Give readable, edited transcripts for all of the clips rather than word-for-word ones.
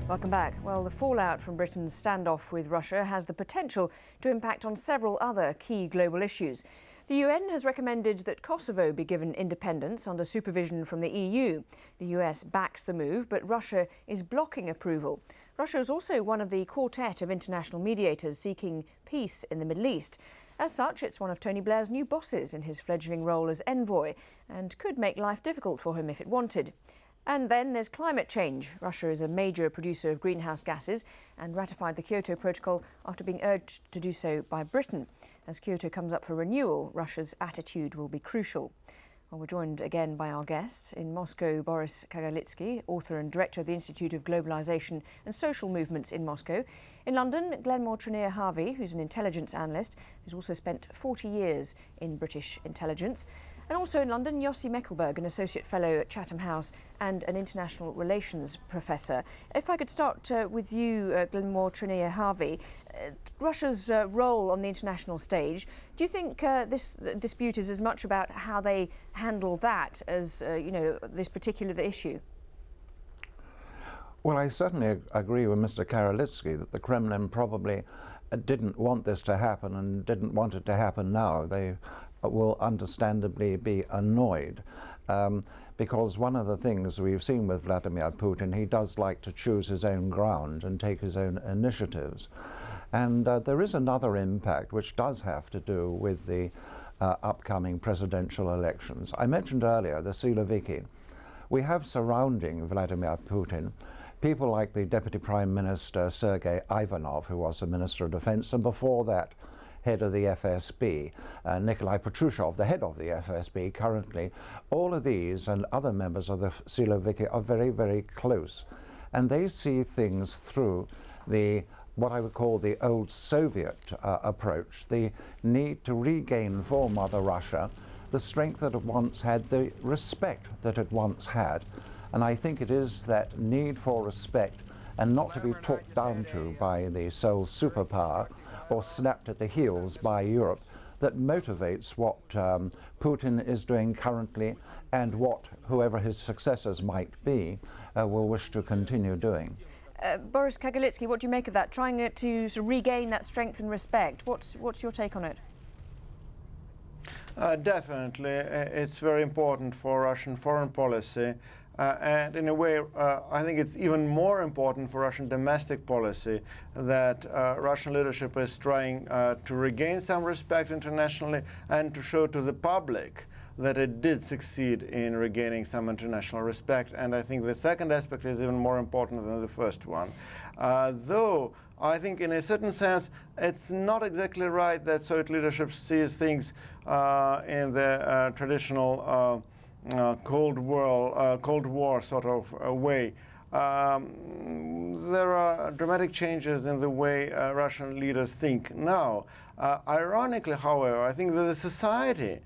Welcome back. Well, the fallout from Britain's standoff with Russia has the potential to impact on several other key global issues. The UN has recommended that Kosovo be given independence under supervision from the EU. The US backs the move, but Russia is blocking approval. Russia is also one of the quartet of international mediators seeking peace in the Middle East. As such, it's one of Tony Blair's new bosses in his fledgling role as envoy, and could make life difficult for him if it wanted. And then there's climate change. Russia is a major producer of greenhouse gases and ratified the Kyoto Protocol after being urged to do so by Britain. As Kyoto comes up for renewal, Russia's attitude will be crucial. Well, we're joined again by our guests. In Moscow, Boris Kagarlitsky, author and director of the Institute of Globalization and Social Movements in Moscow. In London, Glenmore Trenier-Harvey, who's an intelligence analyst, who's also spent 40 years in British intelligence. And also in London, Yossi Mekelberg, an Associate Fellow at Chatham House and an International Relations Professor. If I could start with you, Glenmore Trenier-Harvey, Russia's role on the international stage, do you think this dispute is as much about how they handle that as, this particular issue? Well, I certainly agree with Mr. Kagarlitsky that the Kremlin probably didn't want this to happen and didn't want it to happen now. They will understandably be annoyed because one of the things we've seen with Vladimir Putin, he does like to choose his own ground and take his own initiatives. And there is another impact which does have to do with the upcoming presidential elections. I mentioned earlier the Siloviki. We have surrounding Vladimir Putin people like the Deputy Prime Minister Sergei Ivanov, who was the Minister of Defense, and before that head of the FSB, Nikolai Patrushev, the head of the FSB currently. All of these and other members of the Siloviki are very, very close. And they see things through what I would call the old Soviet approach, the need to regain for Mother Russia the strength that it once had, the respect that it once had. And I think it is that need for respect and not to be talked down to by the sole superpower or snapped at the heels by Europe that motivates what Putin is doing currently and what whoever his successors might be will wish to continue doing. Boris Kagarlitsky, what do you make of that? Trying to sort of regain that strength and respect. What's your take on it? Definitely, it's very important for Russian foreign policy. And in a way, I think it's even more important for Russian domestic policy that Russian leadership is trying to regain some respect internationally and to show to the public that it did succeed in regaining some international respect. And I think the second aspect is even more important than the first one. Though I think in a certain sense, it's not exactly right that Soviet leadership sees things in the traditional Cold War sort of way. There are dramatic changes in the way Russian leaders think now. Ironically, however, I think that the society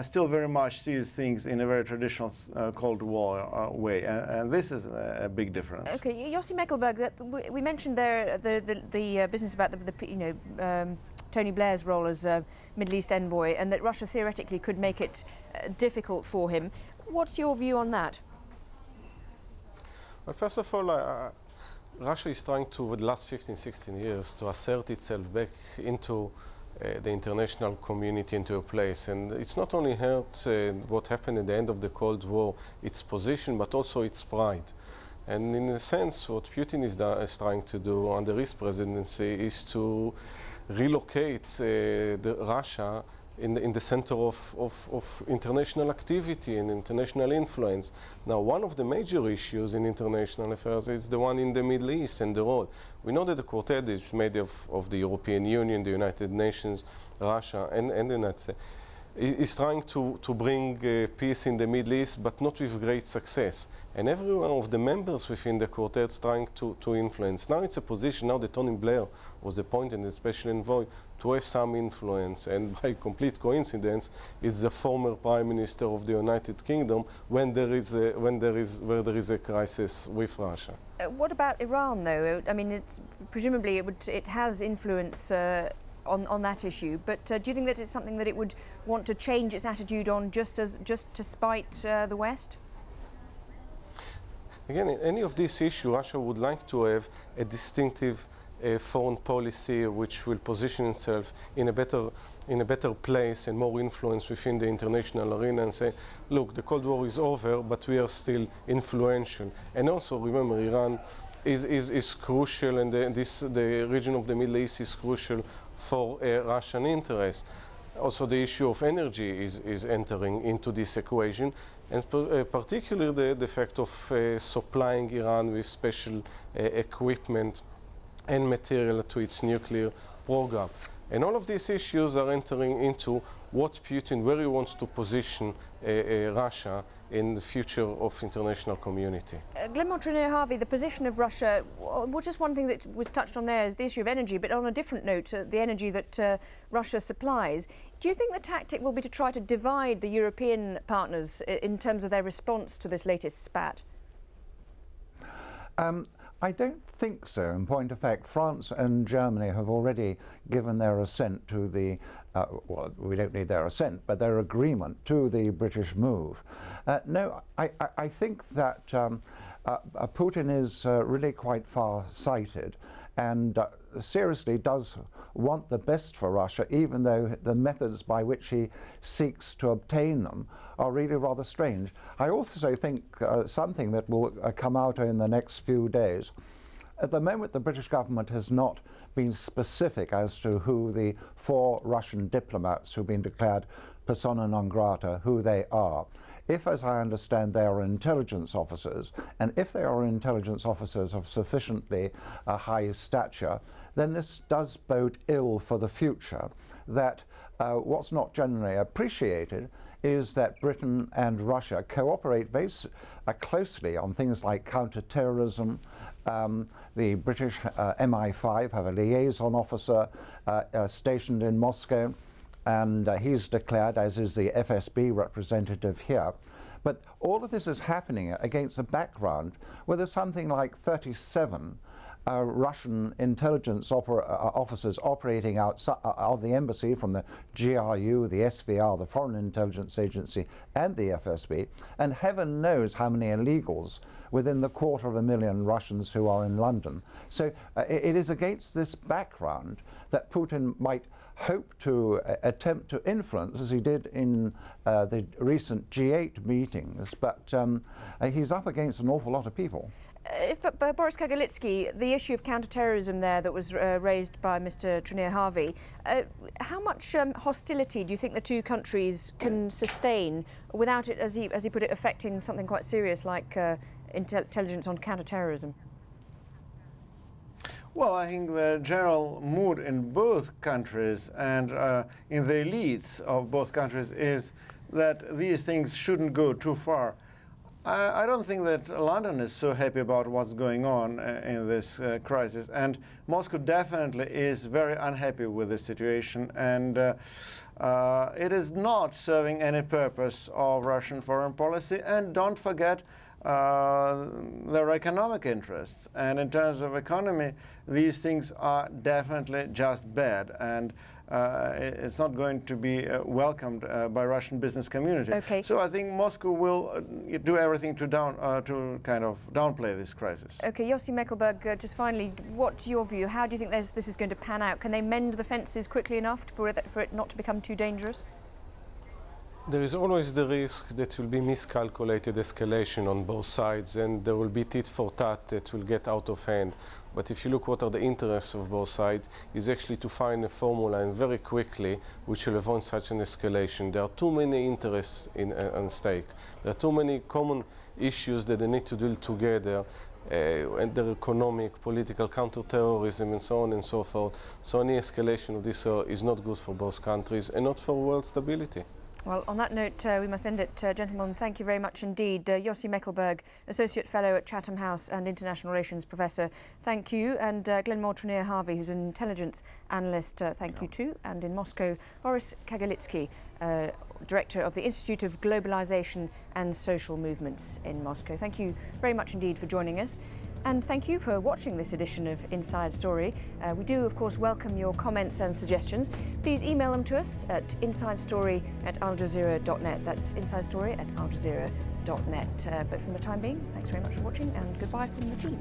still very much sees things in a very traditional Cold War way, and this is a big difference. Okay, Yossi Mekelberg, we mentioned there the business about Tony Blair's role as Middle East envoy, and that Russia theoretically could make it difficult for him. What's your view on that? Well, first of all, Russia is trying to, over the last 15-16 years, to assert itself back into the international community, into a place. And it's not only hurt what happened at the end of the Cold War, its position, but also its pride. And in a sense, what Putin is trying to do under his presidency is to relocate Russia in the center of international activity and international influence. Now, one of the major issues in international affairs is the one in the Middle East and the role. We know that the quartet is made of the European Union, the United Nations, Russia, and the United States. Is trying to bring peace in the Middle East, but not with great success. And every one of the members within the quartet is trying to influence. Now it's a position, now that Tony Blair was appointed as special envoy, to have some influence. And by complete coincidence, it's the former Prime Minister of the United Kingdom where there is a crisis with Russia. What about Iran, though? I mean, presumably it has influence on that issue, but do you think that it's something that it would want to change its attitude on just to spite the West? Again, in any of these issues, Russia would like to have a distinctive foreign policy which will position itself in a better place and more influence within the international arena and say, look, the Cold War is over, but we are still influential. And also, remember, Iran is crucial, and the region of the Middle East is crucial for Russian interests. Also, the issue of energy is entering into this equation, and particularly the fact of supplying Iran with special equipment and material to its nuclear program. And all of these issues are entering into what Putin very wants to position Russia in the future of international community. Glenn Harvey, the position of Russia, well, just one thing that was touched on there is the issue of energy, but on a different note, the energy that Russia supplies. Do you think the tactic will be to try to divide the European partners in terms of their response to this latest spat? I don't think so. In point of fact, France and Germany have already given their assent to the, well, we don't need their assent, but their agreement to the British move. No, I think that Putin is really quite far-sighted and seriously does want the best for Russia, even though the methods by which he seeks to obtain them are really rather strange. I also think something that will come out in the next few days. At the moment, the British government has not been specific as to who the 4 Russian diplomats who've been declared persona non grata, who they are. If, as I understand, they are intelligence officers, and if they are intelligence officers of sufficiently high stature, then this does bode ill for the future. That what's not generally appreciated is that Britain and Russia cooperate very closely on things like counterterrorism. The British MI5 have a liaison officer stationed in Moscow, and he's declared, as is the FSB representative here. But all of this is happening against a background where there's something like 37 Russian intelligence officers operating outside of the embassy, from the GRU, the SVR, the Foreign Intelligence Agency, and the FSB, and heaven knows how many illegals within the 250,000 Russians who are in London. So it is against this background that Putin might hope to attempt to influence, as he did in the recent G8 meetings, but he's up against an awful lot of people. Boris Kagarlitsky, the issue of counterterrorism there that was raised by Mr. Harvey, how much hostility do you think the two countries can sustain without it, as he put it, affecting something quite serious like intelligence on counterterrorism? Well, I think the general mood in both countries and in the elites of both countries is that these things shouldn't go too far. I don't think that London is so happy about what's going on in this crisis, and Moscow definitely is very unhappy with the situation, and it is not serving any purpose of Russian foreign policy. And don't forget their economic interests, and in terms of economy, these things are definitely just bad, and it's not going to be welcomed by Russian business community. Okay. So I think Moscow will do everything to kind of downplay this crisis. Okay, Yossi Mekelberg, just finally, what's your view? How do you think this is going to pan out? Can they mend the fences quickly enough for it not to become too dangerous? There is always the risk that will be miscalculated escalation on both sides, and there will be tit for tat that will get out of hand. But if you look what are the interests of both sides, is actually to find a formula, and very quickly, which will avoid such an escalation. There are too many interests at stake. There are too many common issues that they need to deal together, and their economic, political, counterterrorism, and so on and so forth. So any escalation of this is not good for both countries and not for world stability. Well, on that note, we must end it. Gentlemen, thank you very much indeed. Yossi Mekelberg, Associate Fellow at Chatham House and International Relations Professor, thank you. And Glenn Harvey, who's an intelligence analyst, thank you too. And in Moscow, Boris Kagarlitsky, Director of the Institute of Globalization and Social Movements in Moscow. Thank you very much indeed for joining us. And thank you for watching this edition of Inside Story. We do, of course, welcome your comments and suggestions. Please email them to us at insidestory@aljazeera.net. That's insidestory@aljazeera.net. bbc.net. But from the time being, thanks very much for watching and goodbye from the team.